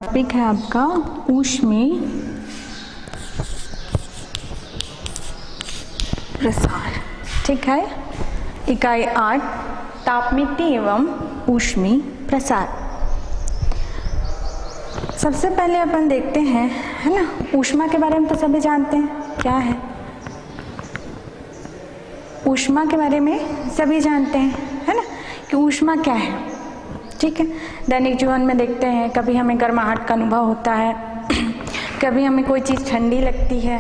Topic है आपका ऊष्मीय प्रसार। ठीक है, इकाई 8 तापमितीय एवं ऊष्मीय प्रसार। सबसे पहले अपन देखते हैं, है ना, ऊष्मा के बारे में तो सभी जानते हैं क्या है। ऊष्मा के बारे में सभी जानते हैं, है ना, कि ऊष्मा क्या है। ठीक है, दैनिक जीवन में देखते हैं, कभी हमें गर्माहट का अनुभव होता है, कभी हमें कोई चीज़ ठंडी लगती है,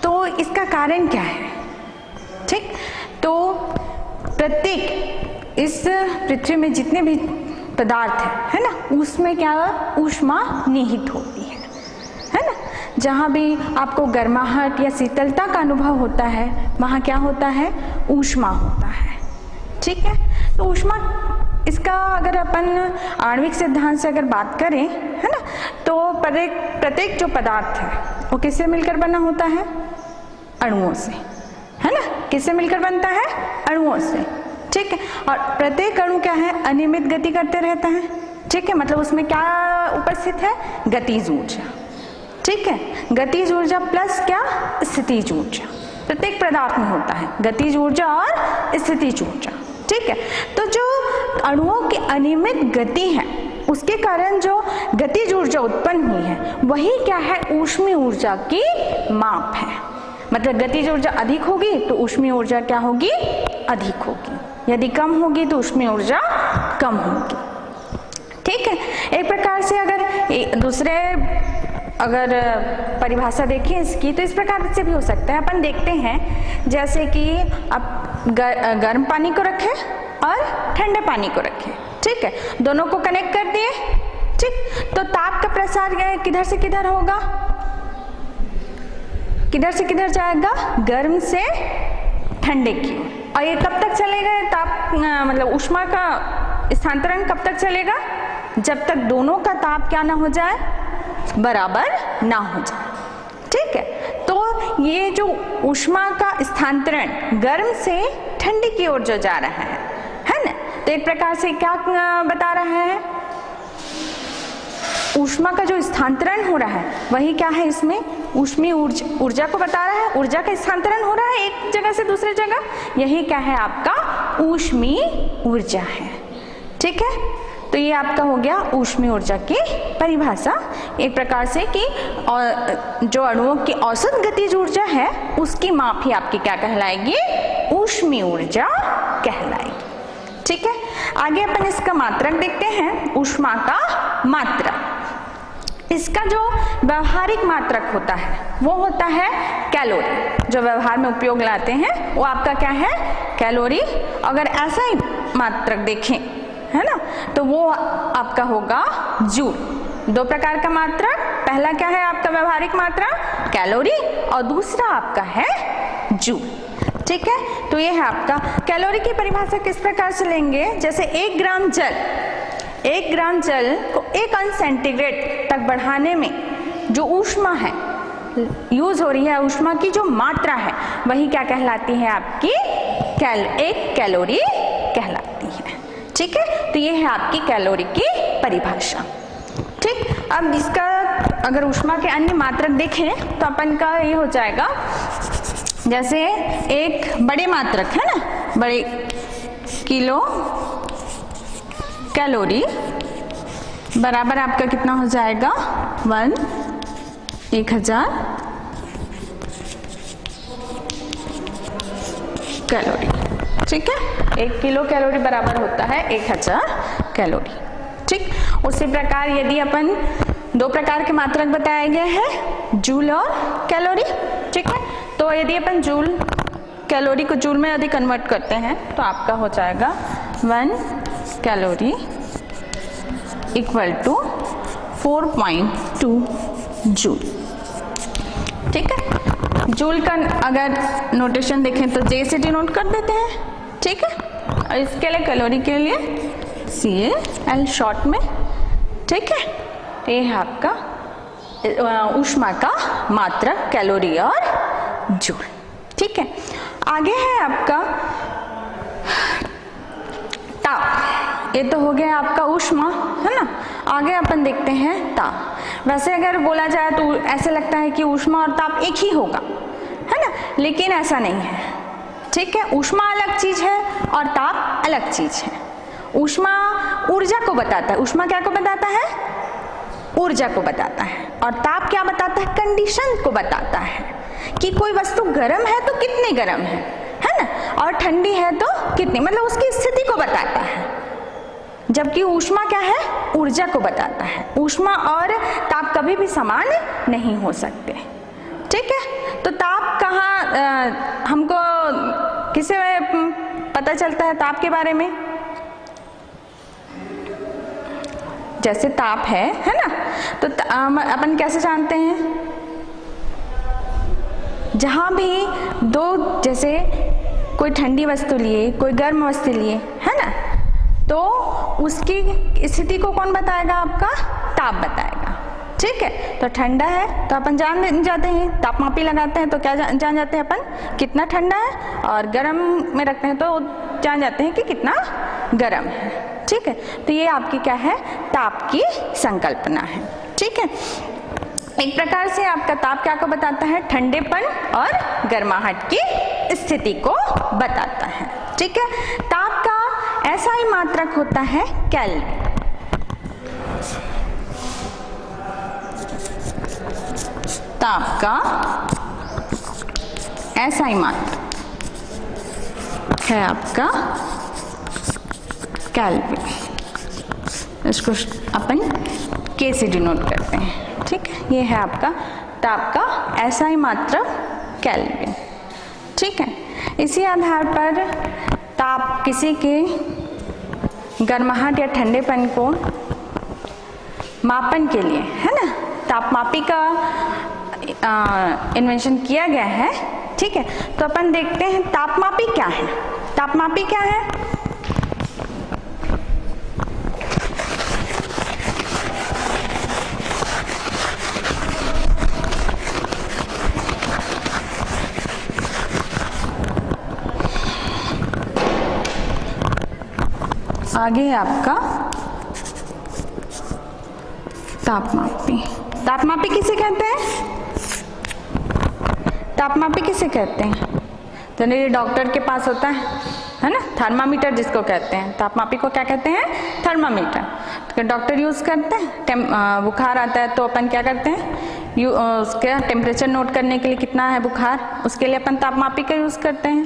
तो इसका कारण क्या है। ठीक, तो प्रत्येक इस पृथ्वी में जितने भी पदार्थ है ना, उसमें क्या ऊष्मा निहित होती है ना। जहाँ भी आपको गर्माहट या शीतलता का अनुभव होता है, वहाँ क्या होता है, ऊष्मा होता है। ठीक है, तो ऊष्मा, इसका अगर अपन आणविक सिद्धांत से अगर बात करें, है ना, तो प्रत्येक जो पदार्थ है वो किससे मिलकर बना होता है, अणुओं से, है ना, किससे मिलकर बनता है, अणुओं से। ठीक है, और प्रत्येक अणु क्या है, अनियमित गति करते रहता है। ठीक है, मतलब उसमें क्या उपस्थित है, गतिज ऊर्जा। ठीक है, गतिज ऊर्जा प्लस क्या, स्थितिज ऊर्जा प्रत्येक पदार्थ में होता है, गतिज ऊर्जा और स्थितिज ऊर्जा। ठीक है, तो जो अणुओं की अनियमित गति है उसके कारण जो गतिज ऊर्जा उत्पन्न हुई है वही क्या है, ऊष्मीय ऊर्जा की माप है। मतलब गतिज ऊर्जा अधिक होगी तो ऊष्मीय ऊर्जा क्या होगी, अधिक होगी, यदि कम होगी तो ऊष्मीय ऊर्जा कम होगी। ठीक है, एक प्रकार से अगर दूसरे अगर परिभाषा देखें इसकी, तो इस प्रकार से भी हो सकता है। अपन देखते हैं जैसे कि आप गर्म पानी को रखें और ठंडे पानी को रखें। ठीक है, दोनों को कनेक्ट कर दिए। ठीक, तो ताप का प्रसार किधर से किधर होगा, किधर से किधर जाएगा, गर्म से ठंडे की ओर। और ये कब तक चलेगा, ताप मतलब ऊष्मा का स्थानांतरण कब तक चलेगा, जब तक दोनों का ताप क्या ना हो जाए, बराबर ना हो जाए। ठीक है, तो ये जो ऊष्मा का स्थानांतरण गर्म से ठंडी की ओर जो जा रहा है ना, तो एक प्रकार से क्या बता रहा है, ऊष्मा का जो स्थानांतरण हो रहा है वही क्या है, इसमें ऊष्मीय ऊर्जा को बता रहा है। ऊर्जा का स्थानांतरण हो रहा है एक जगह से दूसरी जगह, यही क्या है, आपका ऊष्मीय ऊर्जा है। ठीक है, तो ये आपका हो गया ऊष्मीय ऊर्जा की परिभाषा, एक प्रकार से कि जो अणुओं की औसत गतिज ऊर्जा है उसकी माप ही आपकी क्या कहलाएगी, ऊष्मीय ऊर्जा कहलाएगी। ठीक है, आगे अपन इसका मात्रक देखते हैं, ऊष्मा का मात्रक। इसका जो व्यवहारिक मात्रक होता है वो होता है कैलोरी। जो व्यवहार में उपयोग लाते हैं वो आपका क्या है, कैलोरी। अगर ऐसा ही मात्रक देखें, है ना, तो वो आपका होगा जूल। दो प्रकार का मात्रक, पहला क्या है आपका व्यवहारिक मात्रक कैलोरी और दूसरा आपका है जूल। ठीक है, तो ये है आपका कैलोरी की परिभाषा किस प्रकार से लेंगे, जैसे 1 ग्राम जल को 1 अंश सेंटीग्रेड तक बढ़ाने में जो ऊष्मा है यूज हो रही है, ऊष्मा की जो मात्रा है वही क्या कहलाती है, आपकी 1 कैलोरी कहलाती है। ठीक है, तो ये है आपकी कैलोरी की परिभाषा। ठीक, अब इसका अगर ऊष्मा के अन्य मात्रक देखें तो अपन का ये हो जाएगा, जैसे एक बड़े मात्रक है ना, बड़े किलो कैलोरी बराबर आपका कितना हो जाएगा, 1000 कैलोरी। ठीक है, 1 किलो कैलोरी बराबर होता है 1000 कैलोरी। ठीक, उसी प्रकार यदि अपन 2 प्रकार के मात्रक बताए गए हैं, जूल और कैलोरी। ठीक है, तो यदि अपन जूल कैलोरी को जूल में यदि कन्वर्ट करते हैं तो आपका हो जाएगा 1 कैलोरी इक्वल टू 4.2 जूल। ठीक है, जूल का अगर नोटेशन देखें तो जे से डिनोट कर देते हैं। ठीक है, और इसके लिए कैलोरी के लिए CAL शॉर्ट में। ठीक है, तो ये है आपका ऊष्मा का मात्रक कैलोरी और जूल। ठीक है, आगे है आपका ताप। ये तो हो गया आपका ऊष्मा, है ना। आगे अपन देखते हैं ताप। वैसे अगर बोला जाए तो ऐसे लगता है कि ऊष्मा और ताप एक ही होगा, है ना, लेकिन ऐसा नहीं है। ठीक है, ऊष्मा अलग चीज है और ताप अलग चीज है। ऊष्मा ऊर्जा को बताता है। ऊष्मा क्या को बताता है? ऊर्जा को बताता है। और ताप क्या बताता है? कंडीशन को बताता है कि कोई वस्तु गर्म है तो कितनी गर्म है ना, और ठंडी है तो कितनी, मतलब उसकी स्थिति को बताता है। जबकि ऊष्मा क्या है? ऊर्जा को बताता है। ऊष्मा और ताप कभी भी समान नहीं हो सकते। ठीक है, तो ताप कहाँ हमको किसे पता चलता है ताप के बारे में? जैसे ताप है ना, तो अपन कैसे जानते हैं? जहाँ भी दो, जैसे कोई ठंडी वस्तु लिए, कोई गर्म वस्तु लिए, है ना, तो उसकी स्थिति को कौन बताएगा? आपका ताप बताएगा। ठीक है, तो ठंडा है तो अपन जान जाते हैं, तापमापी लगाते हैं तो क्या जान जाते हैं अपन कितना ठंडा है, और गर्म में रखते हैं तो जान जाते हैं कि कितना गर्म है। ठीक है, तो ये आपकी क्या है? ताप की संकल्पना है। ठीक है, एक प्रकार से आपका ताप क्या को बताता है? ठंडेपन और गर्माहट की स्थिति को बताता है। ठीक है, ताप का ऐसा ही मात्रक होता है केल्विन। ताप का ऐसा ही मात्रक है आपका केल्विन। इसको अपन के से डिनोट करते हैं। ठीक है, ये है आपका ताप का ऐसा ही मात्रक केल्विन। ठीक है, इसी आधार पर ताप किसी के गर्माहट या ठंडेपन को मापन के लिए, है ना, तापमापी का इन्वेंशन किया गया है। ठीक है, तो अपन देखते हैं तापमापी क्या है। तापमापी क्या है? आगे है आपका तापमापी। तापमापी किसे कहते हैं? तापमापी किसे कहते हैं? तो ये डॉक्टर के पास होता है ना, थर्मामीटर जिसको कहते हैं। तापमापी को क्या कहते हैं? थर्मामीटर। तो डॉक्टर यूज करते हैं। बुखार आता है तो अपन क्या करते हैं? उसका टेम्परेचर नोट करने के लिए कितना है बुखार, उसके लिए अपन तापमापी का यूज करते हैं,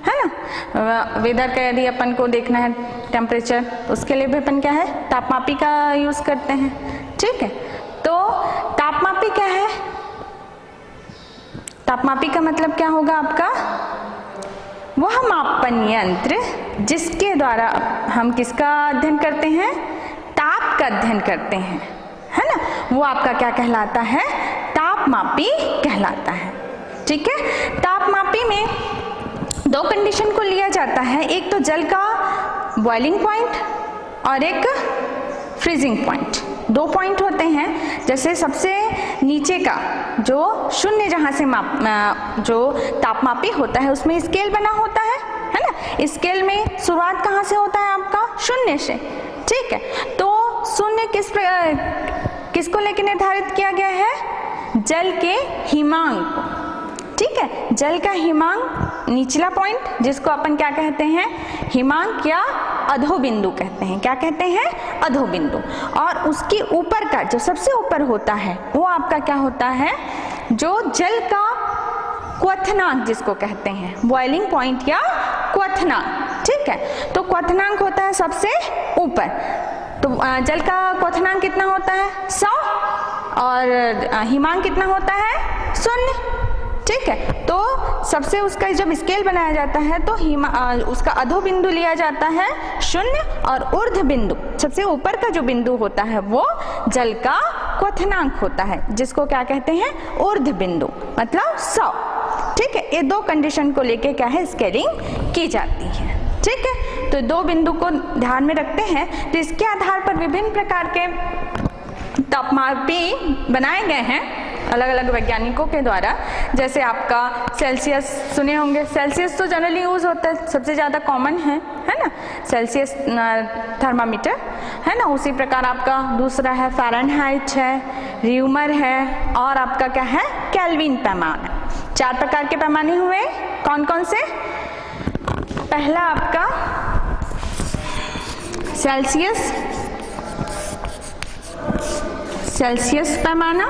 है ना। वेदर का यदि अपन को देखना है टेम्परेचर, उसके लिए भी अपन क्या है? तापमापी का यूज करते हैं। ठीक है, तो तापमापी क्या है? तापमापी का मतलब क्या होगा आपका? वह मापन यंत्र जिसके द्वारा हम किसका अध्ययन करते हैं? ताप का अध्ययन करते हैं, है ना, वो आपका क्या कहलाता है? तापमापी कहलाता है। ठीक है, तापमापी में दो कंडीशन को लिया जाता है, एक तो जल का बॉइलिंग पॉइंट और एक फ्रीजिंग पॉइंट। दो पॉइंट होते हैं। जैसे सबसे नीचे का जो शून्य जहाँ से जो तापमापी होता है उसमें स्केल बना होता है ना। स्केल में शुरुआत कहाँ से होता है आपका? शून्य से। ठीक है, तो शून्य किसको लेकर निर्धारित किया गया है? जल के हिमांक को। ठीक है, जल का हिमांक निचला पॉइंट जिसको अपन क्या कहते हैं? हिमांक या अधोबिंदु कहते हैं। क्या कहते हैं? अधोबिंदु। और उसके ऊपर का जो सबसे ऊपर होता है वो आपका क्या होता है? जो जल का क्वथनांक जिसको कहते हैं, बॉइलिंग पॉइंट या क्वथनांक। ठीक है, तो क्वथनांक होता है सबसे ऊपर। तो जल का क्वथनांक कितना होता है? 100 और हिमांक कितना होता है? 0। ठीक है, तो सबसे उसका जब स्केल बनाया जाता है तो उसका अधो बिंदु लिया जाता है 0 और ऊर्ध्व बिंदु सबसे ऊपर का जो बिंदु होता है वो जल का क्वथनांक होता है जिसको क्या कहते हैं? ऊर्ध्व बिंदु, मतलब 100। ठीक है, ये दो कंडीशन को लेके क्या है? स्केलिंग की जाती है। ठीक है, तो दो बिंदु को ध्यान में रखते हैं। तो इसके आधार पर विभिन्न प्रकार के तापमापी बनाए गए हैं अलग अलग वैज्ञानिकों के द्वारा। जैसे आपका सेल्सियस सुने होंगे। सेल्सियस तो जनरली यूज होता है, सबसे ज़्यादा कॉमन है ना। ना, सेल्सियस थर्मामीटर है ना। उसी प्रकार आपका दूसरा है फ़ारेनहाइट है, र्यूमर है और आपका क्या है केल्विन पैमाना। 4 प्रकार के पैमाने हुए, कौन कौन से? पहला आपका सेल्सियस पैमाना,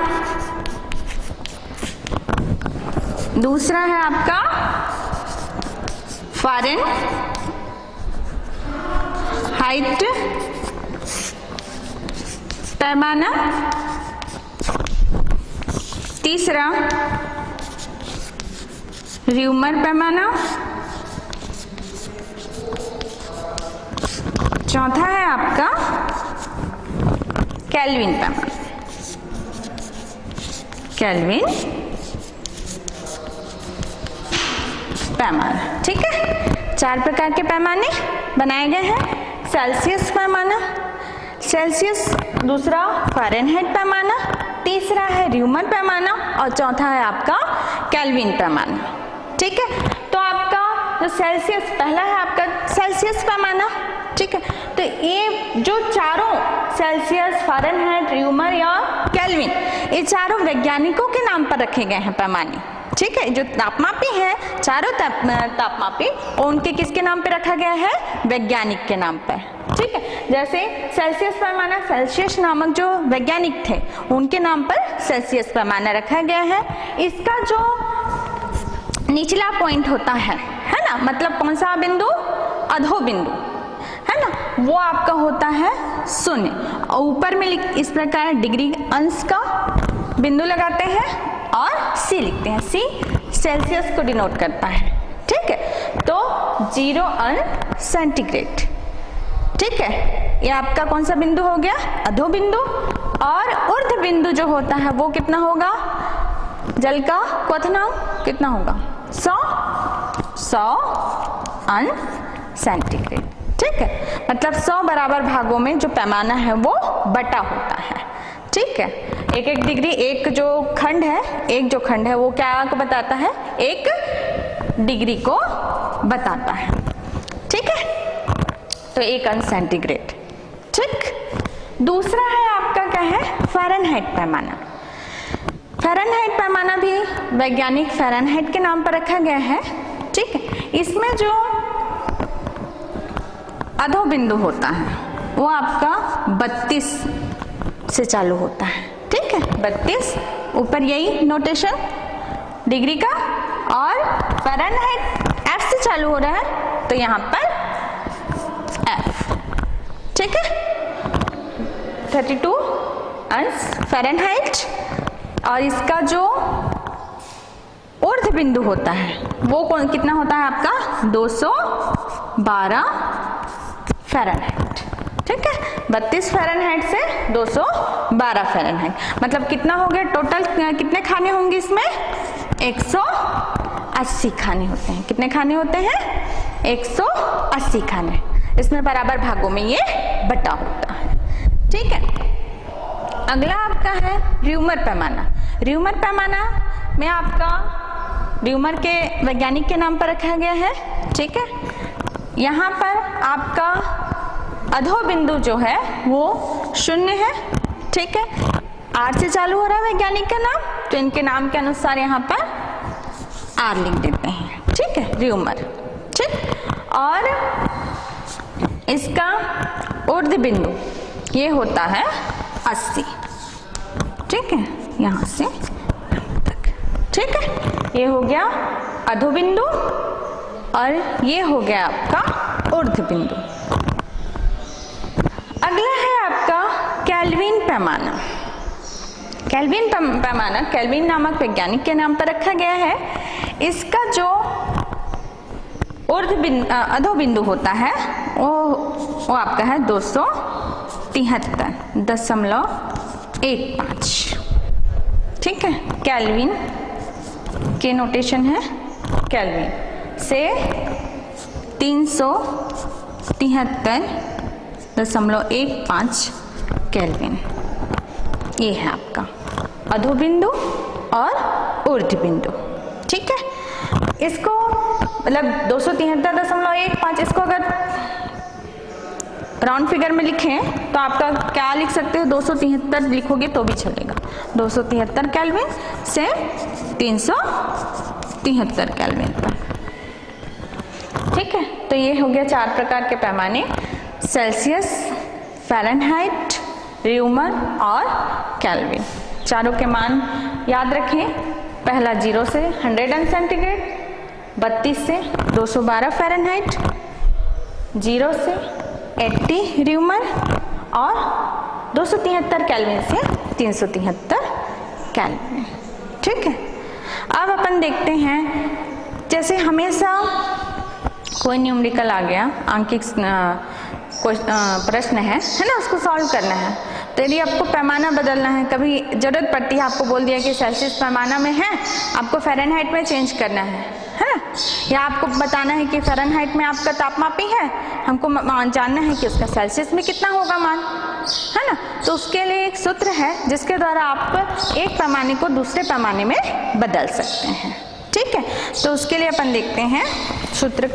दूसरा है आपका फ़ारेनहाइट पैमाना, तीसरा र्यूमर पैमाना, चौथा है आपका केल्विन पैमाना। केल्विन पैमाना, ठीक है। 4 प्रकार के पैमाने बनाए गए हैं। सेल्सियस पैमाना, सेल्सियस, दूसरा फ़ारेनहाइट पैमाना, तीसरा है र्यूमर पैमाना और चौथा है आपका केल्विन पैमाना, ठीक है। तो आपका जो सेल्सियस, पहला है आपका सेल्सियस पैमाना, ठीक है। तो ये जो चारों सेल्सियस, फ़ारेनहाइट, र्यूमर या केल्विन, ये चारों वैज्ञानिकों के नाम पर रखे गए हैं पैमाने, ठीक है। जो तापमापी हैं, चारों तापमापी, उनके किसके नाम पे रखा गया है? वैज्ञानिक के नाम पर, ठीक है। जैसे सेल्सियस पैमाना, सेल्सियस नामक जो वैज्ञानिक थे उनके नाम पर सेल्सियस पैमाना रखा गया है। इसका जो निचला पॉइंट होता है ना, मतलब कौन सा बिंदु? अधो बिंदु, है ना, वो आपका होता है 0 और ऊपर में इस प्रकार डिग्री अंश का बिंदु लगाते हैं और C लिखते हैं। C सेल्सियस को डिनोट करता है, ठीक है। तो 0 अंश सेंटीग्रेड, ठीक है। ये आपका कौन सा बिंदु हो गया? अधो बिंदु। और ऊर्ध्व बिंदु जो होता है वो कितना होगा? जल का क्वथनांक कितना होगा? 100 अंश सेंटीग्रेड, ठीक है। मतलब 100 बराबर भागों में जो पैमाना है वो बटा होता है, ठीक है। एक एक डिग्री, एक जो खंड है वो क्या को बताता है? 1 डिग्री को बताता है, ठीक है। तो 1 अंश सेंटीग्रेड, ठीक। दूसरा है आपका क्या है? फ़ारेनहाइट पैमाना। फ़ारेनहाइट पैमाना भी वैज्ञानिक फ़ारेनहाइट के नाम पर रखा गया है, ठीक है। इसमें जो अधो बिंदु होता है वो आपका 32 से चालू होता है, ठीक है। 32, ऊपर यही नोटेशन डिग्री का, और फ़ारेनहाइट F से चालू हो रहा है तो यहाँ पर F, ठीक है। 32 अंश फ़ारेनहाइट, और इसका जो ऊर्ध्व बिंदु होता है वो कितना होता है आपका? 212 फ़ारेनहाइट, ठीक है। 32 फ़ारेनहाइट से 212 फ़ारेनहाइट, मतलब कितना हो गया टोटल? कितने खाने होंगे इसमें? 180 खाने होते हैं। कितने खाने होते हैं? 180 खाने। इसमें बराबर भागों में ये बटा होता है, ठीक है। अगला आपका है र्यूमर पैमाना। र्यूमर पैमाना में आपका र्यूमर के वैज्ञानिक के नाम पर रखा गया है, ठीक है। यहाँ पर आपका अधो बिंदु जो है वो 0 है, ठीक है। R से चालू हो रहा है वैज्ञानिक का नाम, तो इनके नाम के अनुसार यहाँ पर R लिख देते हैं, ठीक है, र्यूमर, ठीक। और इसका ऊर्ध्व बिंदु ये होता है 80, ठीक है, यहाँ से तक, ठीक है। ये हो गया अधो बिंदु और ये हो गया आपका ऊर्ध्व बिंदु। अगला है आपका केल्विन पैमाना। केल्विन पैमाना केल्विन नामक वैज्ञानिक के नाम पर रखा गया है। इसका जो अधो बिंदु होता है वो आपका है 273.15, ठीक है। केल्विन के नोटेशन है, केल्विन से 373.15 केल्विन, ये है आपका अधो बिंदु और ऊर्ध्व बिंदु, ठीक है। इसको मतलब 273.15, इसको अगर राउंड फिगर में लिखें तो आपका क्या लिख सकते हो, 273 लिखोगे तो भी चलेगा। 273 केल्विन से 373 केल्विन पर। ठीक है, तो ये हो गया 4 प्रकार के पैमाने, सेल्सियस, फ़ारेनहाइट, र्यूमर और केल्विन। चारों के मान याद रखें। पहला 0 से 100 सेंटीग्रेड, 32 से 212 फ़ारेनहाइट, 0 से 80 र्यूमर और 273 केल्विन से 373 केल्विन। ठीक है, अब अपन देखते हैं, जैसे हमेशा कोई न्यूमेरिकल आ गया, आंकिक प्रश्न है ना, उसको सॉल्व करना है। तो यदि आपको पैमाना बदलना है, कभी जरूरत पड़ती है, आपको बोल दिया कि सेल्सियस पैमाना में है, आपको फ़ारेनहाइट में चेंज करना है ना, या आपको बताना है कि फ़ारेनहाइट में आपका तापमापी है, हमको जानना है कि उसका सेल्सियस में कितना होगा मान, है ना। तो उसके लिए एक सूत्र है जिसके द्वारा आप एक पैमाने को दूसरे पैमाने में बदल सकते हैं। ठीक है, तो उसके लिए अपन देखते हैं सूत्र।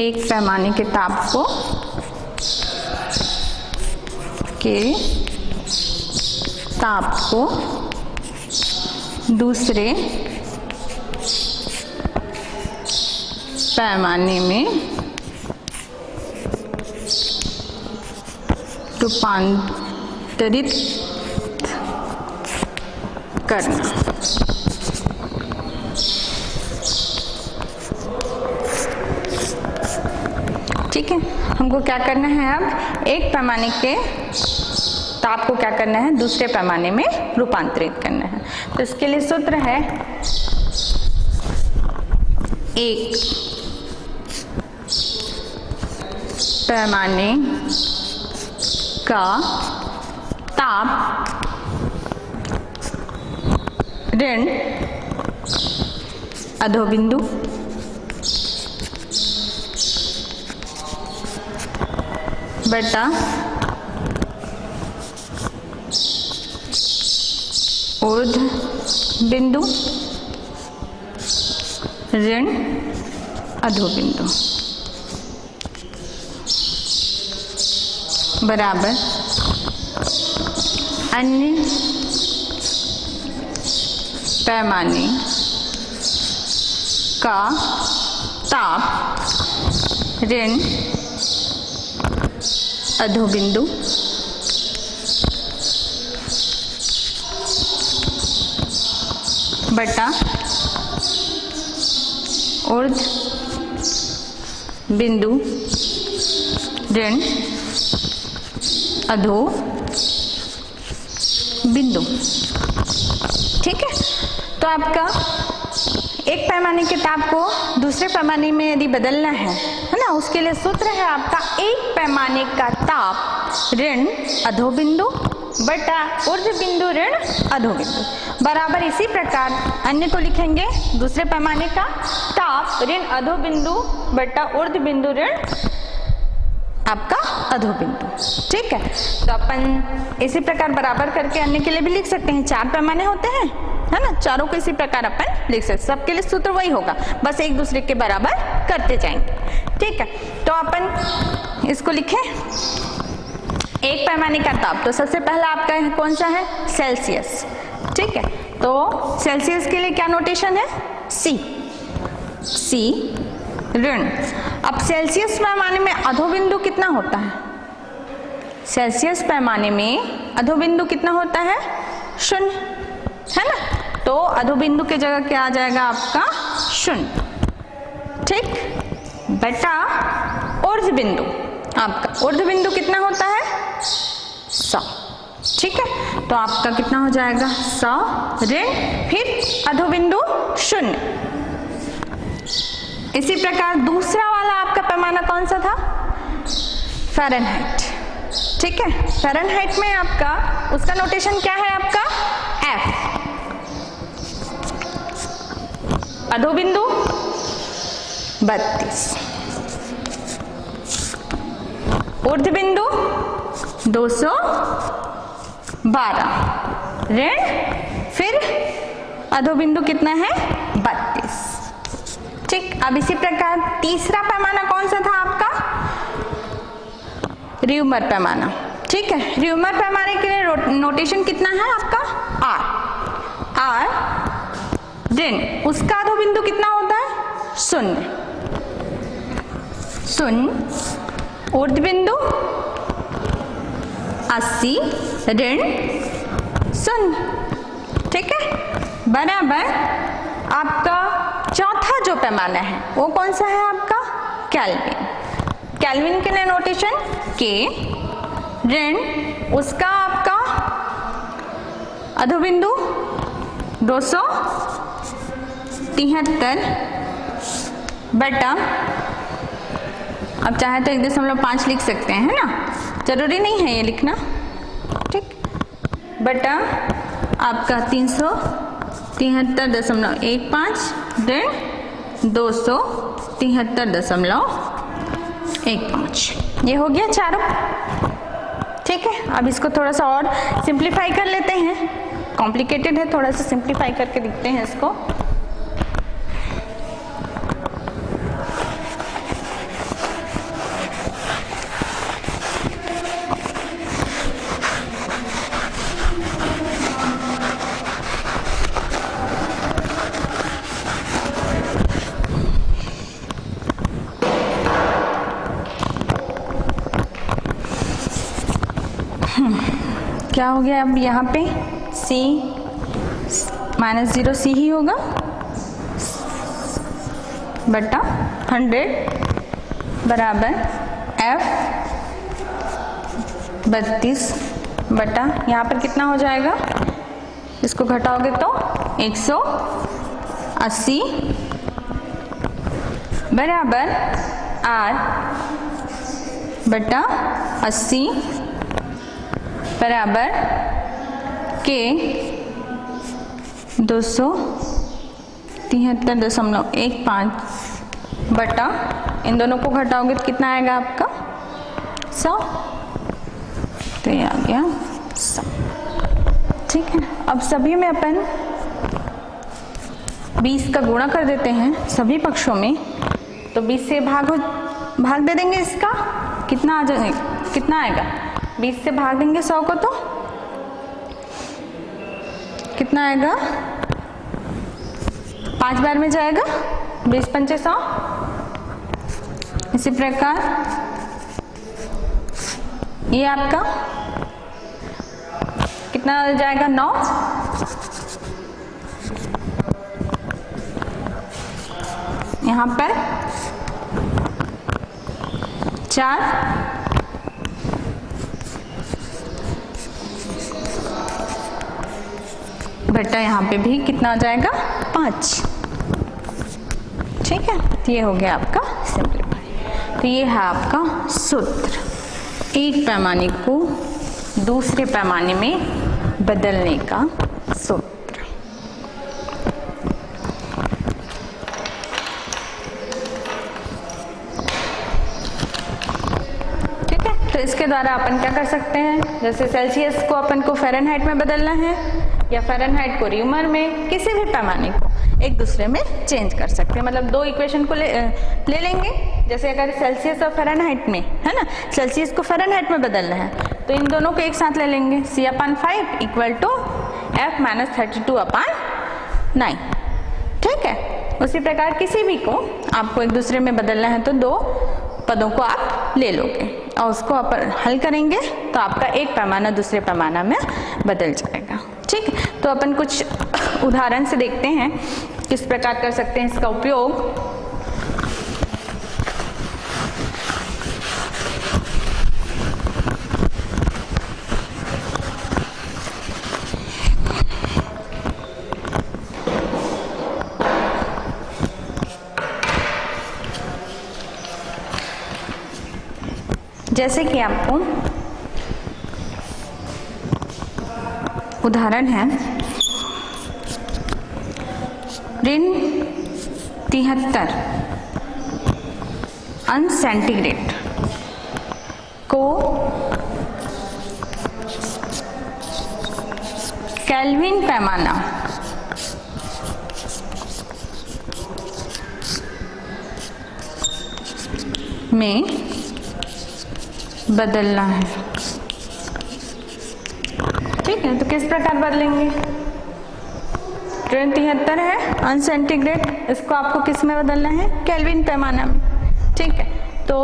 एक पैमाने के ताप को दूसरे पैमाने में रूपांतरित करना। ठीक है, हमको क्या करना है, अब एक पैमाने के ताप को क्या करना है, दूसरे पैमाने में रूपांतरित करना है। तो इसके लिए सूत्र है, एक पैमाने का ताप ऋण अधोबिंदु बटा ऊर्ध बिंदु ऋण अधोबिंदु बराबर अन्य पैमाने का ताप ऋण अधोबिंदु बटा ऊर्ध बिंदु ऋण अधो बिंदु। ठीक है, तो आपका एक पैमाने के ताप को दूसरे पैमाने में यदि बदलना है ना, उसके लिए सूत्र है आपका, एक पैमाने का ताप ऋण अधोबिंदु बटा ऊर्ध बिंदु ऋण अधोबिंदु बराबर। इसी प्रकार अन्य को लिखेंगे, दूसरे पैमाने का ताप ऋण अधोबिंदु बटा ऊर्ध बिंदु ऋण आपका अधोबिंदु। ठीक है, तो अपन इसी प्रकार बराबर करके अन्य के लिए भी लिख सकते हैं। 4 पैमाने होते हैं, है ना, चारों को इसी प्रकार अपन लिख सकते, सबके लिए सूत्र वही होगा, बस एक दूसरे के बराबर करते जाएंगे। ठीक है, तो अपन इसको लिखें, एक पैमाने का ताप, तो सबसे पहला आपका कौन सा है, सेल्सियस। ठीक है, तो सेल्सियस के लिए क्या नोटेशन है, सी ऋण। अब सेल्सियस पैमाने में अधोबिंदु कितना होता है, सेल्सियस पैमाने में अधोबिंदु कितना होता है, 0, है ना। तो अधोबिंदु के जगह क्या आ जाएगा आपका 0। ठीक, बटा ऊर्ध बिंदु, आपका ऊर्ध बिंदु कितना होता है, 100। ठीक है, तो आपका कितना हो जाएगा, 100 ऋण फिर अधोबिंदु 0। इसी प्रकार दूसरा वाला आपका पैमाना कौन सा था, फ़ारेनहाइट। ठीक है, फ़ारेनहाइट में आपका उसका नोटेशन क्या है, आपका F। अधोबिंदु 32, ऊर्ध्व बिंदु 212, ऋण फिर अधोबिंदु कितना है 32। ठीक, अब इसी प्रकार तीसरा पैमाना कौन सा था आपका, र्यूमर पैमाना। ठीक है, र्यूमर पैमाने के लिए नोटेशन कितना है आपका आर, आर ऋण उसका अधोबिंदु कितना होता है 0, 0, ऊर्ध्व बिंदु 80 ऋण 0। ठीक है, बराबर आपका चौथा जो पैमाना है वो कौन सा है आपका केल्विन। केल्विन के लिए नोटेशन के, ऋण उसका आपका अधोबिंदु 273 बटा, अब चाहे तो 1.5 लिख सकते हैं, है ना, जरूरी नहीं है ये लिखना। ठीक, बटा आपका 373.15 ऋण 273.15, ये हो गया चारों। ठीक है, अब इसको थोड़ा सा और सिंप्लीफाई कर लेते हैं, कॉम्प्लिकेटेड है, थोड़ा सा सिंप्लीफाई करके दिखते हैं इसको। क्या हो गया अब यहाँ पे c -0 c ही होगा बटा 100 बराबर f 32 बटा, यहाँ पर कितना हो जाएगा, इसको घटाओगे तो 180 बराबर r बटा 80 बराबर के 273.15 बटा, इन दोनों को घटाओगे तो कितना आएगा आपका 100, तो ये आ गया 100। ठीक है, अब सभी में अपन 20 का गुणा कर देते हैं सभी पक्षों में, तो 20 से भाग दे देंगे, इसका कितना आ जाएगा, कितना आएगा, 20 से भाग देंगे 100 को तो कितना आएगा, 5 बार में जाएगा, 20 पंचे 100। इसी प्रकार ये आपका कितना जाएगा 9, यहाँ पर 4, बटा यहाँ पे भी कितना आ जाएगा 5। ठीक है, तो ये हो गया आपका सिंप्लीफाई। तो ये है आपका सूत्र, एक पैमाने को दूसरे पैमाने में बदलने का सूत्र। ठीक है, तो इसके द्वारा अपन क्या कर सकते हैं, जैसे सेल्सियस को अपन को फ़ारेनहाइट में बदलना है या फ़ारेनहाइट को र्यूमर में, किसी भी पैमाने को एक दूसरे में चेंज कर सकते हैं। मतलब दो इक्वेशन को ले लेंगे, जैसे अगर सेल्सियस और फ़ारेनहाइट में है ना, सेल्सियस को फ़ारेनहाइट में बदलना है तो इन दोनों को एक साथ ले लेंगे, C/5 इक्वल टू F - 32/9। ठीक है, उसी प्रकार किसी भी को आपको एक दूसरे में बदलना है तो दो पदों को आप ले लोगे और उसको आप हल करेंगे तो आपका एक पैमाना दूसरे पैमाना में बदल जाएगा। ठीक, तो अपन कुछ उदाहरण से देखते हैं किस प्रकार कर सकते हैं इसका उपयोग। जैसे कि आपको उदाहरण है, ऋण 273 अंश सेंटीग्रेड को केल्विन पैमाना में बदलना है। ठीक है, तो किस प्रकार बदलेंगे? 73 है अंश सेंटीग्रेड, इसको आपको किस में बदलना है? केल्विन पैमाना में। ठीक है, तो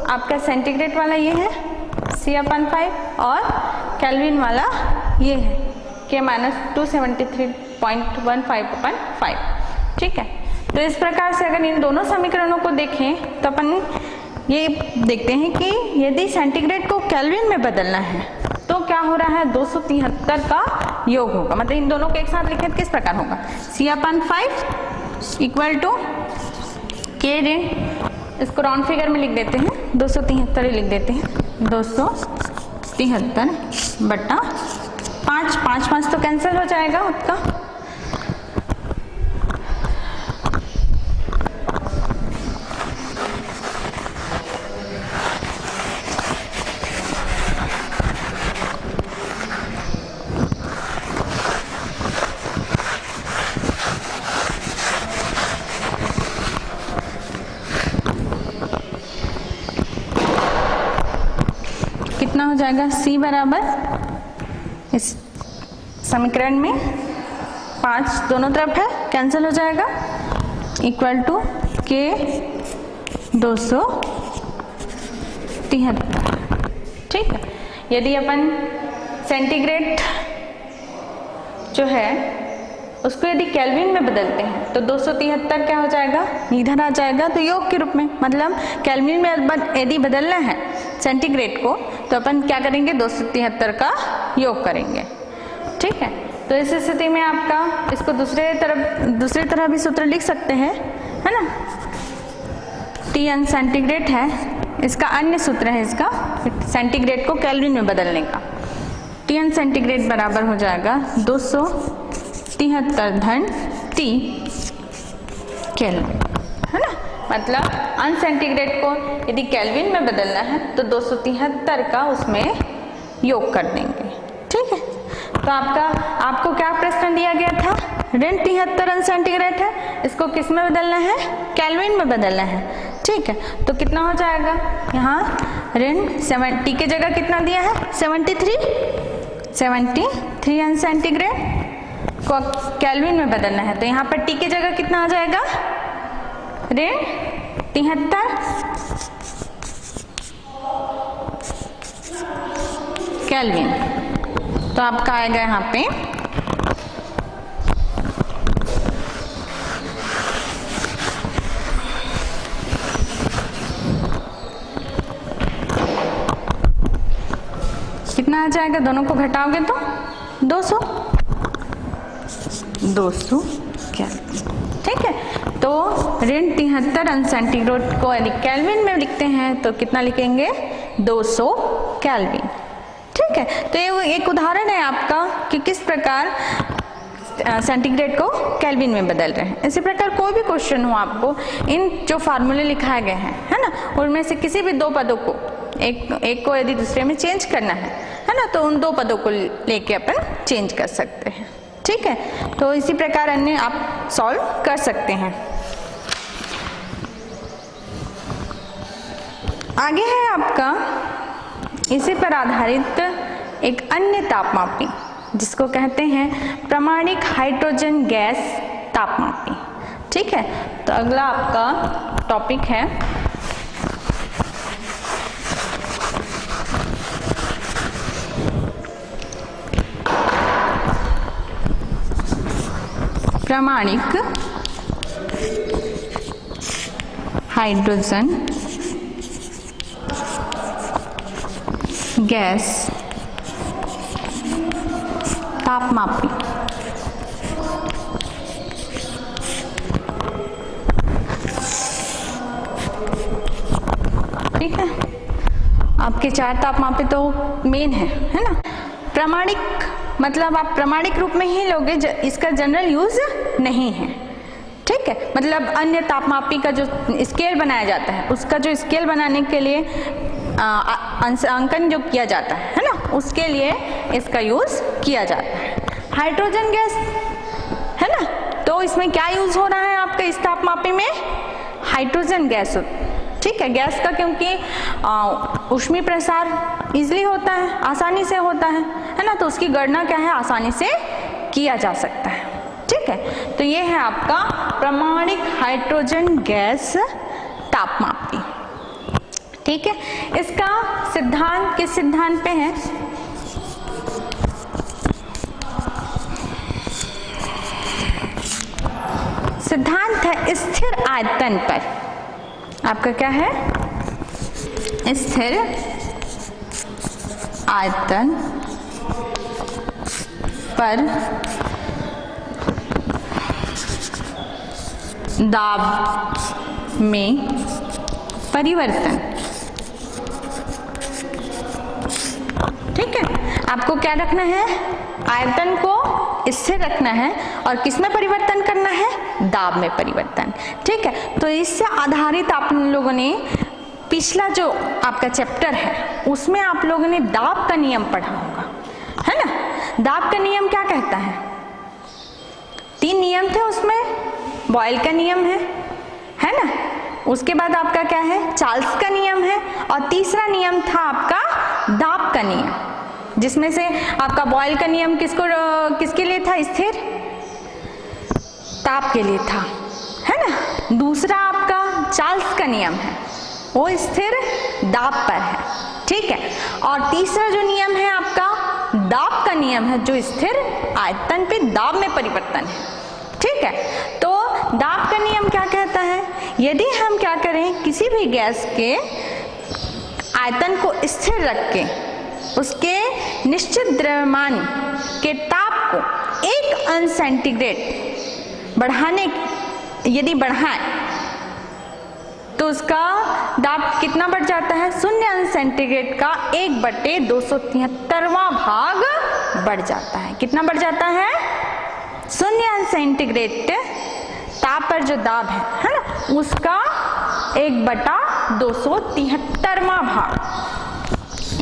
आपका सेंटीग्रेड वाला ये है C/5 और केल्विन वाला ये है K-273.15/5। ठीक है, तो इस प्रकार से अगर इन दोनों समीकरणों को देखें तो अपन ये देखते हैं कि यदि सेंटीग्रेड को केल्विन में बदलना है तो क्या हो रहा है? 273 का योग होगा। मतलब इन दोनों को एक साथ लिखें तो किस प्रकार होगा? C/5 इक्वल टू K ऋण, इसको राउंड फिगर में लिख देते हैं, 273 लिख देते हैं, 273/5। 5 तो कैंसिल हो जाएगा आपका, कितना हो जाएगा? C बराबर इस समीकरण में 5 दोनों तरफ है, कैंसिल हो जाएगा, इक्वल टू K 273। ठीक है, यदि अपन सेंटीग्रेड जो है उसको यदि केल्विन में बदलते हैं तो 273 क्या हो जाएगा? इधर आ जाएगा, तो योग के रूप में। मतलब केल्विन में यदि बदलना है सेंटीग्रेड को तो अपन क्या करेंगे? 273 का योग करेंगे। ठीक है, तो इस स्थिति में आपका इसको दूसरी तरह भी सूत्र लिख सकते हैं, है ना? T अंश सेंटीग्रेड है, इसका अन्य सूत्र है इसका सेंटीग्रेड को केल्विन में बदलने का। T अंश सेंटीग्रेड बराबर हो जाएगा 273 धन T केल्विन, है ना? मतलब अंश सेंटीग्रेड को यदि केल्विन में बदलना है तो 273 का उसमें योग कर देंगे। ठीक है, तो आपको क्या प्रश्न दिया गया था? ऋण 73 अंश सेंटीग्रेड है, इसको किस में बदलना है? केल्विन में बदलना है। ठीक है, तो कितना हो जाएगा? यहाँ ऋण 70 की जगह कितना दिया है? 73 अंश सेंटीग्रेड को केल्विन में बदलना है, तो यहाँ पर T की जगह कितना आ जाएगा? ऋण 73 केल्विन, तो आपका आएगा यहाँ पे कितना आ जाएगा? दोनों को घटाओगे तो 200 केल्विन। ठीक है, तो ऋण 73 अंश सेंटीग्रेड को यदि केल्विन में लिखते हैं तो कितना लिखेंगे? 200 केल्विन। ठीक है, तो ये एक उदाहरण है आपका कि किस प्रकार सेंटीग्रेड को केल्विन में बदल रहे हैं। इसी प्रकार कोई भी क्वेश्चन हो आपको, इन जो फार्मूले लिखाए गए हैं, है ना, उनमें से किसी भी दो पदों को एक को यदि दूसरे में चेंज करना है ना, तो उन दो पदों को लेके अपन चेंज कर सकते हैं। ठीक है, तो इसी प्रकार अन्य आप सॉल्व कर सकते हैं। आगे है आपका इसी पर आधारित एक अन्य तापमापी जिसको कहते हैं प्रामाणिक हाइड्रोजन गैस तापमापी। ठीक है, तो अगला आपका टॉपिक है प्रामाणिक हाइड्रोजन गैस तापमापी। ठीक है, आपके 4 तापमापी तो मेन है ना। प्रामाणिक मतलब आप प्रामाणिक रूप में ही लोगे, इसका जनरल यूज नहीं है। ठीक ठीक है, मतलब अन्य तापमापी का जो स्केल बनाया जाता है, उसका जो स्केल बनाने के लिए अंशांकन जो किया जाता है ना, उसके लिए इसका यूज किया जाता है। हाइड्रोजन गैस है ना, तो इसमें क्या यूज हो रहा है आपका इस तापमापी में? हाइड्रोजन गैस, ठीक है। गैस का क्योंकि ऊष्मीय प्रसार इजीली होता है, आसानी से होता है ना, तो उसकी गणना क्या है, आसानी से किया जा सकता है, ठीक है। तो ये है आपका प्रामाणिक हाइड्रोजन गैस तापमापी, ठीक है। इसका सिद्धांत किस सिद्धांत पे है? सिद्धांत है स्थिर आयतन पर। आपका क्या है? स्थिर आयतन पर दाब में परिवर्तन, ठीक है। आपको क्या रखना है? आयतन को स्थिर रखना है और किसमें परिवर्तन करना है? दाब में परिवर्तन, ठीक है। तो इससे आधारित आप लोगों ने पिछला जो आपका चैप्टर है उसमें आप लोगों ने दाब का नियम पढ़ा होगा, है ना। दाब का नियम क्या कहता है? 3 नियम थे उसमें। बॉयल का नियम है ना, उसके बाद आपका क्या है? चार्ल्स का नियम है, और तीसरा नियम था आपका दाब का नियम, जिसमें से आपका बॉयल का नियम किसके लिए था? स्थिर ताप के लिए था, है ना। दूसरा आपका चार्ल्स का नियम है, वो स्थिर दाब पर है, ठीक है। और तीसरा जो नियम है आपका दाब का नियम है, जो स्थिर आयतन पे दाब में परिवर्तन है, ठीक है। तो दाब का नियम क्या कहता है? यदि हम क्या करें, किसी भी गैस के आयतन को स्थिर रख के उसके निश्चित द्रव्यमान के ताप को 1 अंश सेंटीग्रेड बढ़ाएं तो उसका दाब कितना बढ़ जाता है? 0 अंश सेंटीग्रेड का 1/273वां भाग बढ़ जाता है। कितना बढ़ जाता है? 0 अंश सेंटीग्रेड ताप पर जो दाब है ना, उसका 1/273वां भाग,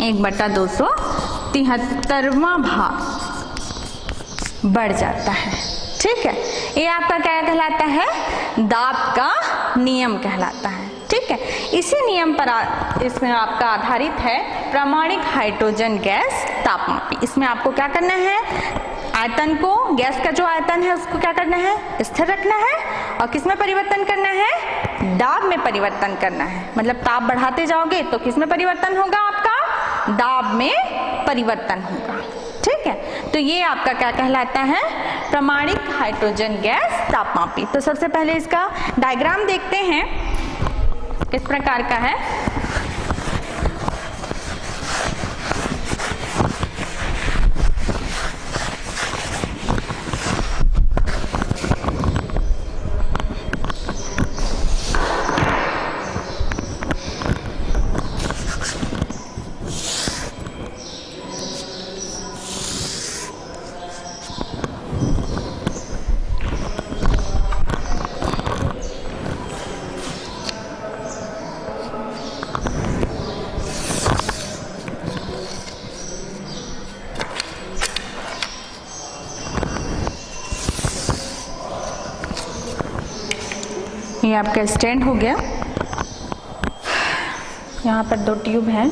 1/273वां भाग बढ़ जाता है, ठीक है। ये आपका क्या कहलाता है? दाब का नियम कहलाता है, ठीक है। इसी नियम पर इसमें आपका आधारित है प्रामाणिक हाइड्रोजन गैस तापमापी। इसमें आपको क्या करना है? आयतन को, गैस का जो आयतन है उसको क्या करना है? स्थिर रखना है, और किसमें परिवर्तन करना है? दाब में परिवर्तन करना है। मतलब ताप बढ़ाते जाओगे तो किसमें परिवर्तन होगा? आपका दाब में परिवर्तन होगा, ठीक है। तो ये आपका क्या कहलाता है? प्रामाणिक हाइड्रोजन गैस तापमापी। तो सबसे पहले इसका डायग्राम देखते हैं किस प्रकार का है। ये आपका स्टैंड हो गया। यहाँ पर 2 ट्यूब हैं।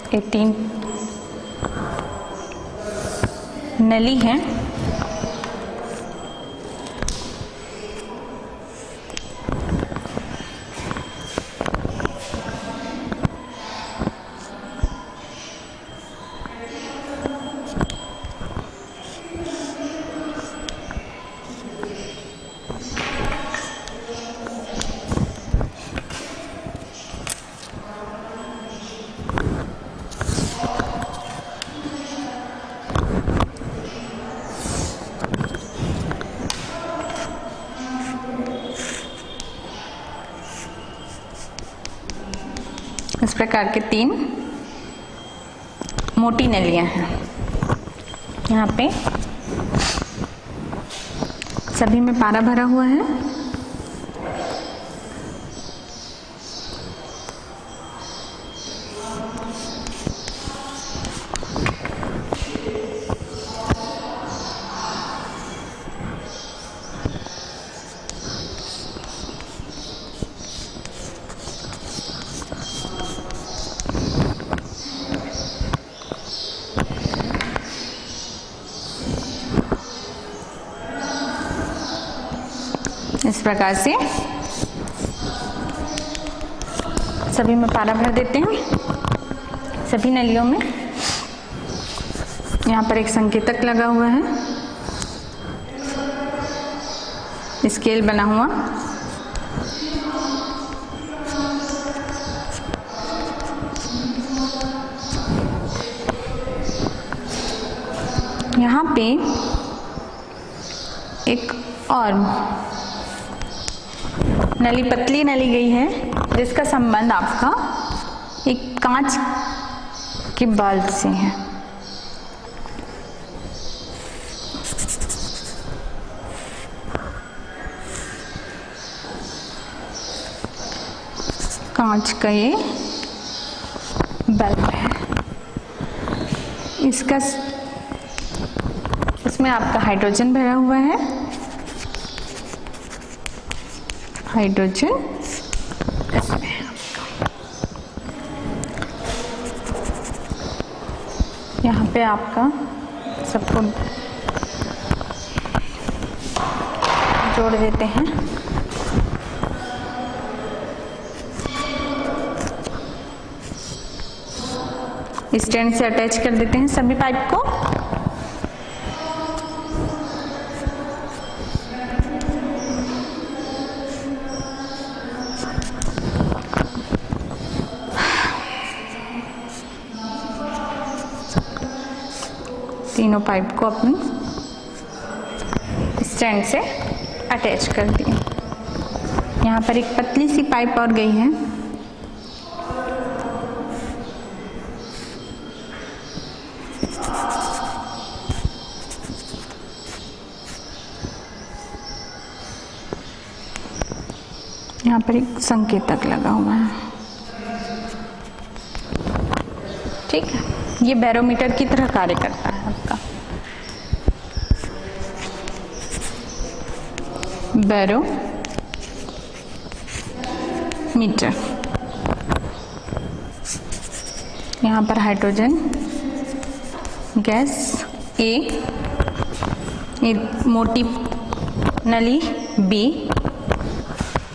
ये 3 नली हैं। इस प्रकार के 3 मोटी नलियां हैं। यहाँ पे सभी में पारा भरा हुआ है। इस प्रकार से सभी में पारा भर देते हैं, सभी नलियों में। यहाँ पर एक संकेतक लगा हुआ है, स्केल बना हुआ। यहाँ पे एक और नली, पतली नली गई है, जिसका संबंध आपका एक कांच के बल्ब से है। कांच का ये बल्ब है। इसमें आपका हाइड्रोजन भरा हुआ है। हाइड्रोजन इसमें है आपका। यहाँ पे आपका सबको जोड़ देते हैं। स्टैंड से अटैच कर देते हैं सभी पाइप को। तीनों पाइप को अपने स्टैंड से अटैच कर दिए। यहाँ पर एक पतली सी पाइप और गई है। यहाँ पर एक संकेतक लगा हुआ है। ठीक है, ये बैरोमीटर की तरह कार्य करता है आपका। बैरोमीटर। यहाँ पर हाइड्रोजन गैस ए, मोटी नली बी,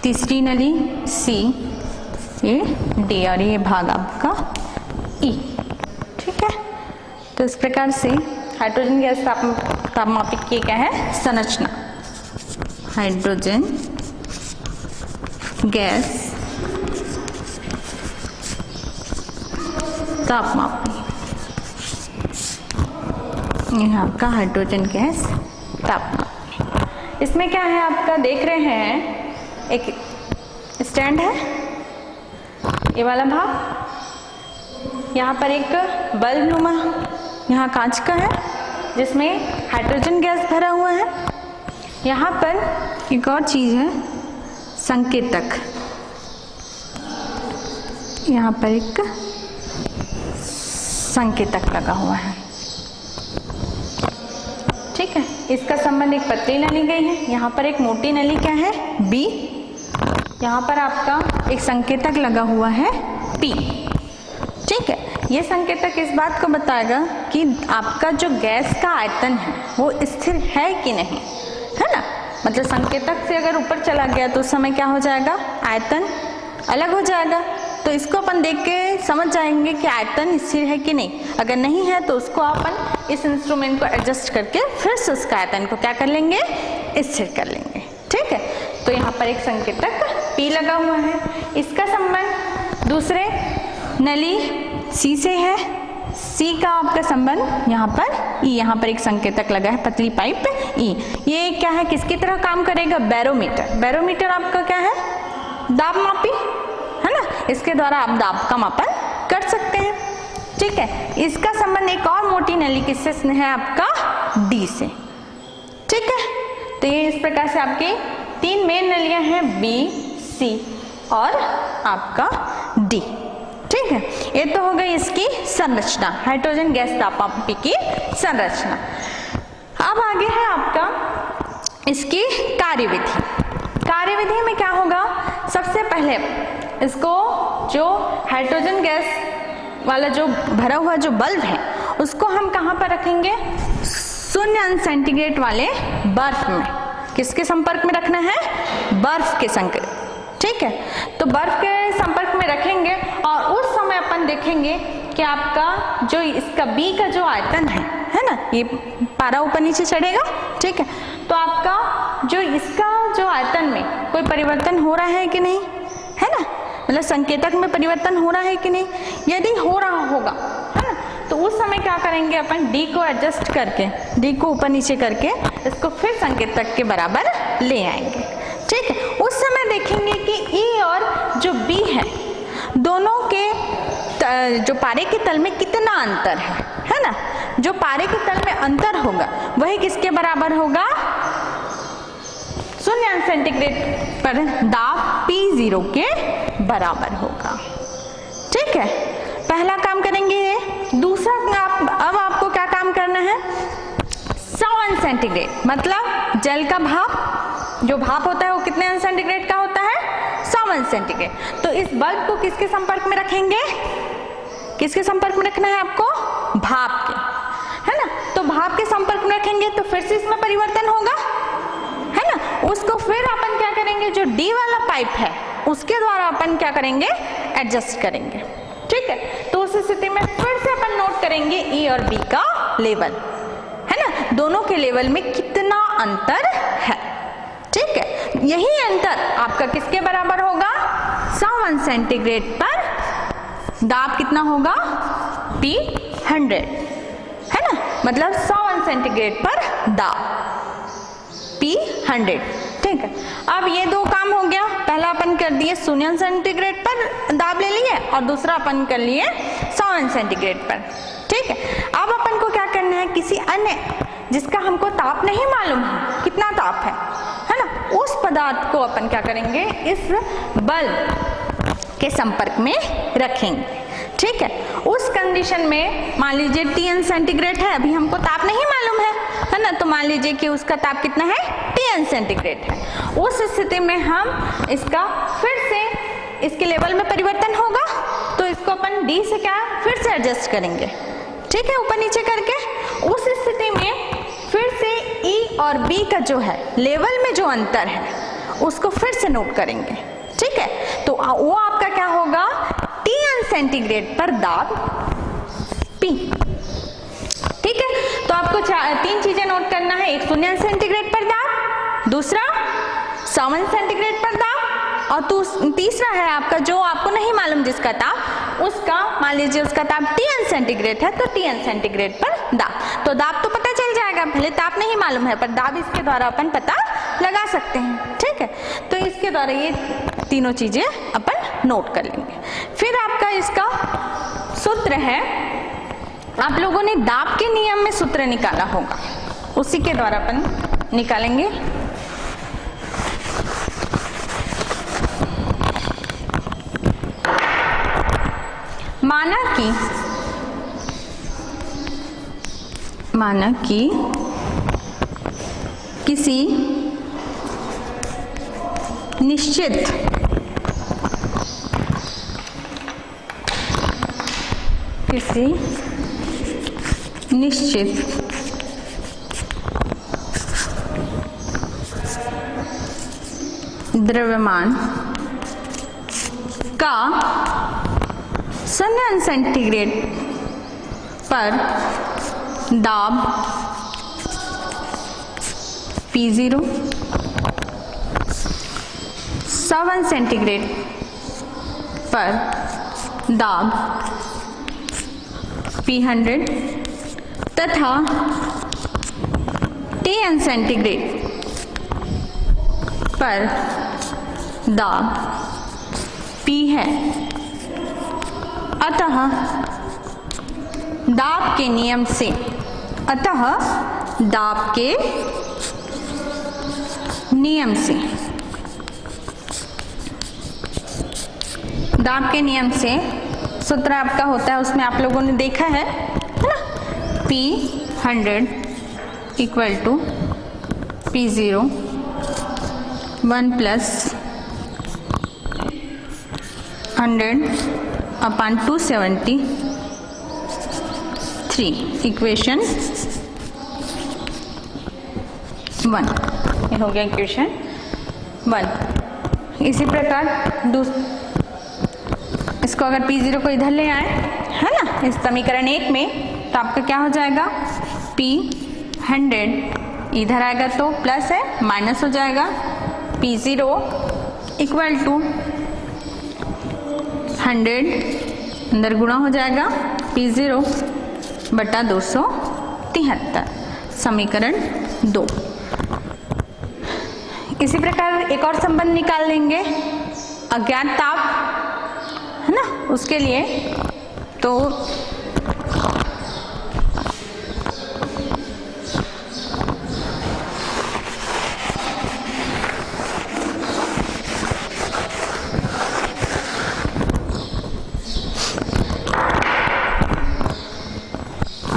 तीसरी नली सी, ये डी और ये भाग आपका ई। ठीक है, तो इस प्रकार से हाइड्रोजन गैस तापमापिक की क्या है संरचना। हाइड्रोजन गैस तापमापी, यहाँ का हाइड्रोजन गैस तापमापी। इसमें क्या है आपका, देख रहे हैं एक स्टैंड है, ये वाला भाग। यहाँ पर एक बल्ब नुमा यहाँ कांच का है, जिसमें हाइड्रोजन गैस भरा हुआ है। यहाँ पर एक और चीज है, संकेतक। यहाँ पर एक संकेतक लगा हुआ है। ठीक है, इसका संबंध एक पतली नली गई है, यहाँ पर एक मोटी नली क्या है बी, यहाँ पर आपका एक संकेतक लगा हुआ है पी। ठीक है, ये संकेतक इस बात को बताएगा कि आपका जो गैस का आयतन है वो स्थिर है कि नहीं, है ना। मतलब संकेतक से अगर ऊपर चला गया तो उस समय क्या हो जाएगा, आयतन अलग हो जाएगा। तो इसको अपन देख के समझ जाएंगे कि आयतन स्थिर है कि नहीं। अगर नहीं है तो उसको अपन इस इंस्ट्रूमेंट को एडजस्ट करके फिर से उसका आयतन को क्या कर लेंगे, स्थिर कर लेंगे। ठीक है, तो यहाँ पर एक संकेतक P लगा हुआ है। इसका संबंध दूसरे नली C से है। C का आपका संबंध यहाँ पर E, यहाँ पर एक संकेतक लगा है पतली पाइप E। ये क्या है, किसकी तरह काम करेगा, बैरोमीटर। बैरोमीटर आपका क्या है, दाब मापी, है ना। इसके द्वारा आप दाब का मापन कर सकते हैं। ठीक है, इसका संबंध एक और मोटी नली किससे है आपका डी से। ठीक है, तो ये इस प्रकार से आपकी तीन मेन नलियां हैं बी, सी और आपका डी। ठीक है, ये तो हो गई इसकी संरचना, हाइड्रोजन गैस तापमापी की संरचना। अब आगे है आपका इसकी कार्यविधि। कार्यविधि में क्या होगा, सबसे पहले इसको जो हाइड्रोजन गैस वाला जो भरा हुआ जो बल्ब है उसको हम कहाँ पर रखेंगे, 0 सेंटीग्रेड वाले बर्फ में। किसके संपर्क में रखना है, बर्फ के संपर्क। ठीक है, तो बर्फ के संपर्क में रखेंगे और उस समय अपन देखेंगे कि आपका जो इसका बी का जो आयतन है ना, ये पारा ऊपर नीचे चढ़ेगा। ठीक है, तो आपका जो इसका जो आयतन में कोई परिवर्तन हो रहा है कि नहीं, है ना, मतलब संकेतक में परिवर्तन हो रहा है कि नहीं। यदि हो रहा होगा, है ना, तो उस समय क्या करेंगे अपन, डी को एडजस्ट करके, डी को ऊपर नीचे करके इसको फिर संकेतक के बराबर ले आएंगे। ठीक है, उस समय देखेंगे कि ई और जो बी है दोनों के जो पारे के तल में कितना अंतर है ना। जो पारे के तल में अंतर होगा वही किसके बराबर होगा, 0 सेंटीग्रेड पर दाब P0 के बराबर होगा। ठीक है, पहला काम करेंगे ये। दूसरा अब आपको क्या काम करना है, 100 सेंटीग्रेड, मतलब जल का भाप, जो भाप होता है वो कितने अंश सेंटीग्रेड का होता है, 100 सेंटीग्रेड। तो इस बल्ब को किसके संपर्क में रखेंगे, किसके संपर्क में रखना है आपको, भाप के, है ना। तो भाप के संपर्क में रखेंगे तो फिर से इसमें परिवर्तन होगा, है ना। उसको फिर अपन क्या करेंगे, जो डी वाला पाइप है उसके द्वारा अपन क्या करेंगे, एडजस्ट करेंगे। ठीक है, तो उस स्थिति में फिर से अपन नोट करेंगे ई और बी का लेवल, है ना, दोनों के लेवल में कितना अंतर है। ठीक है, यही अंतर आपका किसके बराबर होगा, 100 सेंटीग्रेड पर दाब कितना होगा, P100, है ना, मतलब 100 सेंटीग्रेड पर दाब P100। ठीक है, अब ये दो काम हो गया, पहला अपन कर दिए 0 सेंटीग्रेड पर दाब ले लिए और दूसरा अपन कर लिए 100 सेंटीग्रेड पर। ठीक है, अब अपन को क्या करना है, किसी अन्य जिसका हमको ताप नहीं मालूम है कितना ताप है ना, उस पदार्थ को अपन क्या करेंगे, इस बल्ब के संपर्क में रखेंगे। ठीक है, उस कंडीशन में मान लीजिए Tn सेंटीग्रेड है, अभी हमको ताप नहीं मालूम है ना, तो मान लीजिए कि उसका ताप कितना है, Tn सेंटीग्रेड है। उस स्थिति में हम इसका फिर से इसके लेवल में परिवर्तन होगा तो इसको अपन D से क्या फिर से एडजस्ट करेंगे। ठीक है, ऊपर नीचे करके उस स्थिति में फिर से E और B का जो है लेवल में जो अंतर है उसको फिर से नोट करेंगे। ठीक है, तो वो आपका क्या होगा, Tn सेंटीग्रेड पर दाब P। ठीक है, तो आपको तीन चीजें नोट करना है, एक 0 सेंटीग्रेड पर दाब, दूसरा 100 सेंटीग्रेड पर दाब और तीसरा है आपका जो आपको नहीं मालूम जिसका ताप, उसका मान लीजिए उसका ताप Tn सेंटीग्रेड है तो Tn सेंटीग्रेड पर दाब। तो दाब तो पता चल जाएगा, भले ताप नहीं मालूम है पर दाब इसके द्वारा अपन पता लगा सकते हैं। ठीक है, तो इसके द्वारा ये तीनों चीजें अपन नोट कर लेंगे। फिर आपका इसका सूत्र है, आप लोगों ने दाब के नियम में सूत्र निकाला होगा, उसी के द्वारा अपन निकालेंगे। माना कि किसी निश्चित द्रव्यमान का 0 सेंटीग्रेड पर दाब P0, 7 सेंटीग्रेड पर दाब P100 तथा Tn सेंटीग्रेड पर दाब P है अतः दाब के नियम से, अतः दाब के नियम से, दाब के नियम से सूत्र आपका होता है, उसमें आप लोगों ने देखा है ना, P100 equal to P0 1 plus 100 upon 273 equation 1, ये हो गया इक्वेशन 1। इसी प्रकार इसको अगर P0 को इधर ले आए, है ना, इस समीकरण 1 में, तो आपका क्या हो जाएगा, P100 इधर आएगा तो प्लस है, माइनस हो जाएगा, P0 इक्वल टू 100 अंदर गुणा हो जाएगा P0 बटा 273, समीकरण 2। इसी प्रकार एक और संबंध निकाल लेंगे अज्ञात ताप, है ना, उसके लिए तो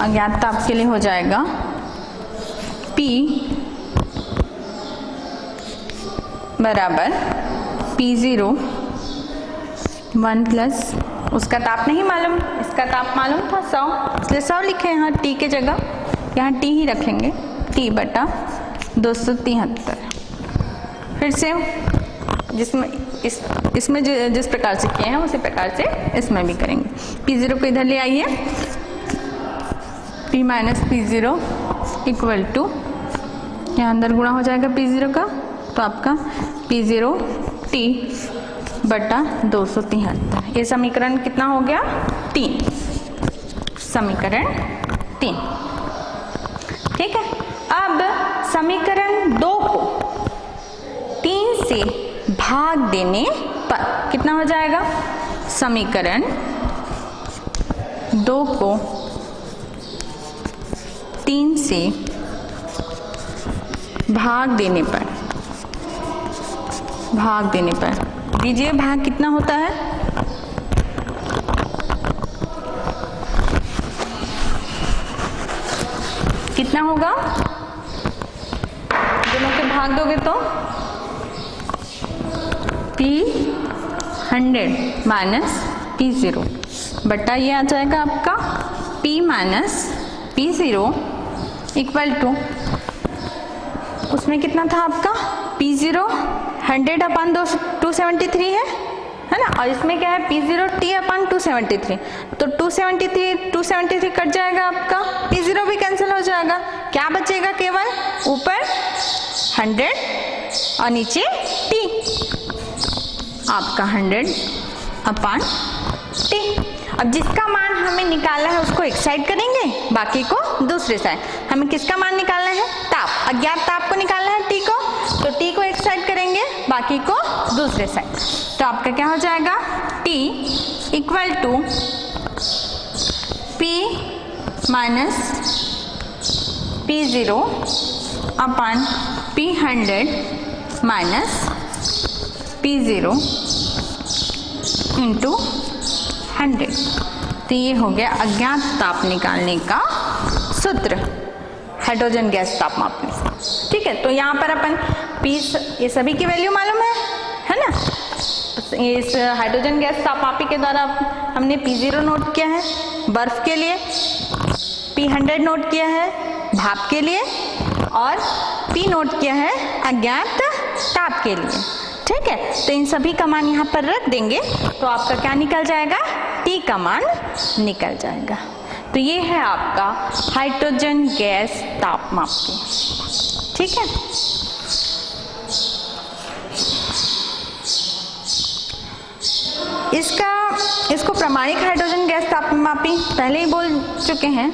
अज्ञात ताप के लिए हो जाएगा P बराबर P0 1 प्लस, उसका ताप नहीं मालूम, इसका ताप मालूम था 100, इसलिए 100 लिखे यहाँ T के जगह, यहाँ T ही रखेंगे, T बटा 273। फिर से जिसमें इसमें जिस प्रकार से किए हैं उसी प्रकार से इसमें भी करेंगे। P0 को इधर ले आइए, P minus P0 equal to, यहाँ अंदर गुणा हो जाएगा P0 का, तो आपका P0 T बटा 273, ये समीकरण कितना हो गया, 3, समीकरण 3। ठीक है, अब समीकरण 2 को 3 से भाग देने पर कितना हो जाएगा, समीकरण 2 को 3 से भाग देने पर, भाग देने पर दीजिए, भाग कितना होता है, कितना होगा, दोनों के भाग दोगे तो P100 माइनस P0 बटा ये आ जाएगा आपका P minus P0 equal to, उसमें कितना था आपका P0 100 अपान 273 है ना, और इसमें क्या है P0 T अपान 273, तो 273 कट जाएगा आपका, P0 भी कैंसिल हो जाएगा, क्या बचेगा, केवल ऊपर 100 और नीचे T, आपका 100 अपान T। अब जिसका मान हमें निकालना है उसको एक साइड करेंगे, बाकी को दूसरे साइड। हमें किसका मान निकालना है, ताप, अज्ञात ताप को निकालना है T को, तो T को एक साइड करेंगे, बाकी को दूसरे साइड। तो आपका क्या हो जाएगा, T equal to P minus P0 upon P100 minus P0 into 100। तो ये हो गया अज्ञात ताप निकालने का सूत्र, हाइड्रोजन गैस ताप मापने से। ठीक है, तो यहाँ पर अपन P, ये सभी की वैल्यू मालूम है ना, इस हाइड्रोजन गैस तापमापी के द्वारा हमने P0 नोट किया है बर्फ के लिए, P100 नोट किया है भाप के लिए, और P नोट किया है अज्ञात ताप के लिए। ठीक है, तो इन सभी का मान यहाँ पर रख देंगे तो आपका क्या निकल जाएगा, T का मान निकल जाएगा। तो ये है आपका हाइड्रोजन गैस तापमापी। ठीक है, इसको प्रामाणिक हाइड्रोजन गैस तापमापी पहले ही बोल चुके हैं।